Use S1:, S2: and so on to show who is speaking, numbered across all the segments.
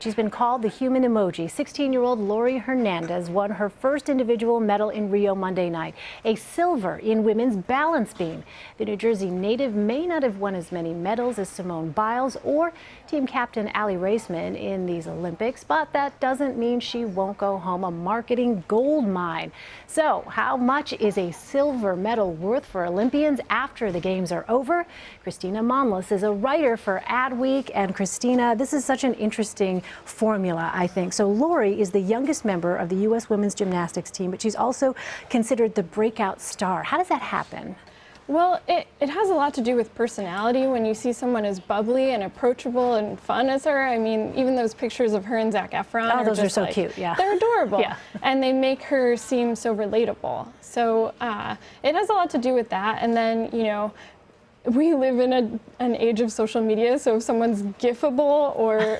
S1: She's been called the human emoji. 16-year-old Lori Hernandez won her first individual medal in Rio Monday night, a silver in women's balance beam. The New Jersey native may not have won as many medals as Simone Biles or team captain Allie Raceman in these Olympics, but that doesn't mean she won't go home a marketing gold mine. So how much is a silver medal worth for Olympians after the games are over? Kristina Monllos is a writer for Adweek. And Kristina, this is such an interesting formula, I think. So Lori is the youngest member of the U.S. women's gymnastics team, but she's also considered the breakout star. How does that happen?
S2: Well, it has a lot to do with personality. When you see someone as bubbly and approachable and fun as her, I mean, even those pictures of her and Zac Efron
S1: those are so cute, yeah.
S2: They're adorable.
S1: Yeah.
S2: And they make her seem so relatable. So it has a lot to do with that. And then, you know, we live in an age of social media, so if someone's gifable or,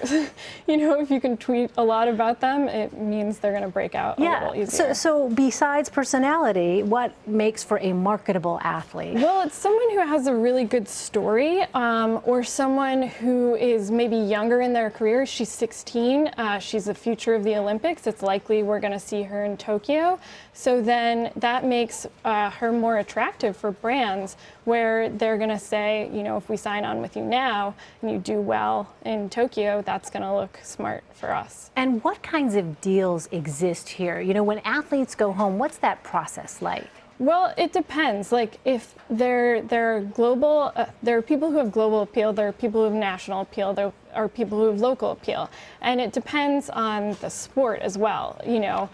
S2: you know, if you can tweet a lot about them, it means they're going to break out a little easier.
S1: So besides personality, what makes for a marketable athlete?
S2: Well, it's someone who has a really good story, or someone who is maybe younger in their career. She's 16. She's the future of the Olympics. It's likely we're going to see her in Tokyo. So then that makes her more attractive for brands, where they're going to say, you know, if we sign on with you now and you do well in Tokyo, that's going to look smart for us.
S1: And what kinds of deals exist here? You know, when athletes go home, what's that process like?
S2: Well, it depends. Like, if they're global, there are people who have global appeal, there are people who have national appeal, there are people who have local appeal. And it depends on the sport as well. You know,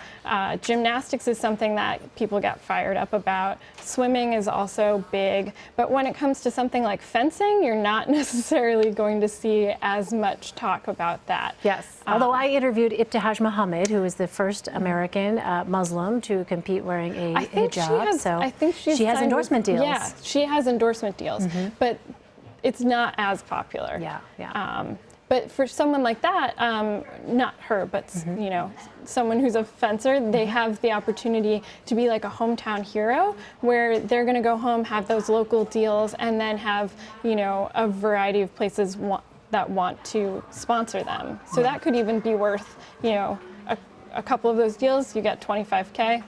S2: gymnastics is something that people get fired up about. Swimming is also big. But when it comes to something like fencing, you're not necessarily going to see as much talk about that.
S1: Yes. Although I interviewed Ibtihaj Muhammad, who is the first American Muslim to compete wearing a hijab.
S2: I think
S1: she has endorsement deals.
S2: Yeah, she has endorsement deals, but it's not as popular.
S1: Yeah.
S2: But for someone like that, not her, but you know, someone who's a fencer, they have the opportunity to be like a hometown hero, where they're going to go home, have those local deals, and then have, you know, a variety of places that want to sponsor them. So that could even be worth, you know, a couple of those deals. You get $25K.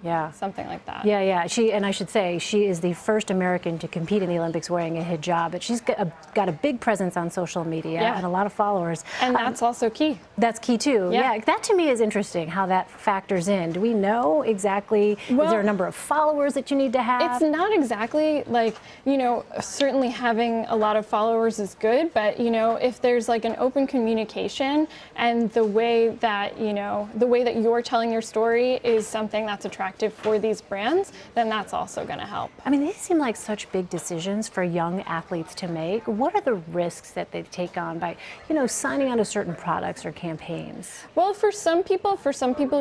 S1: Yeah.
S2: Something like that.
S1: Yeah. And I should say, she is the first American to compete in the Olympics wearing a hijab, but she's got a big presence on social media and a lot of followers.
S2: And that's also key.
S1: That's key too. Yeah. That to me is interesting, how that factors in. Do we know exactly, is there a number of followers that you need to have?
S2: It's not exactly like, you know, certainly having a lot of followers is good, but, you know, if there's like an open communication and the way that, you know, the way that you're telling your story is something that's attractive for these brands, then that's also going to help.
S1: I mean, these seem like such big decisions for young athletes to make. What are the risks that they take on by, you know, signing on to certain products or campaigns?
S2: Well, for some people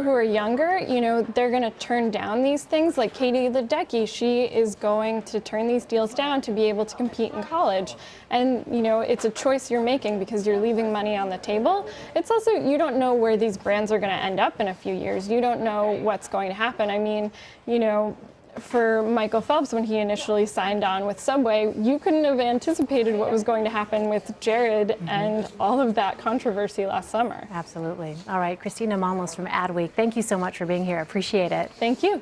S2: who are younger, you know, they're going to turn down these things. Like Katie Ledecky, she is going to turn these deals down to be able to compete in college. And, you know, it's a choice you're making because you're leaving money on the table. It's also, you don't know where these brands are going to end up in a few years. You don't know what's going to happen. I mean, you know, for Michael Phelps, when he initially signed on with Subway, you couldn't have anticipated what was going to happen with Jared and all of that controversy last summer.
S1: Absolutely. All right, Kristina Monllos from Adweek, thank you so much for being here. Appreciate it.
S2: Thank you.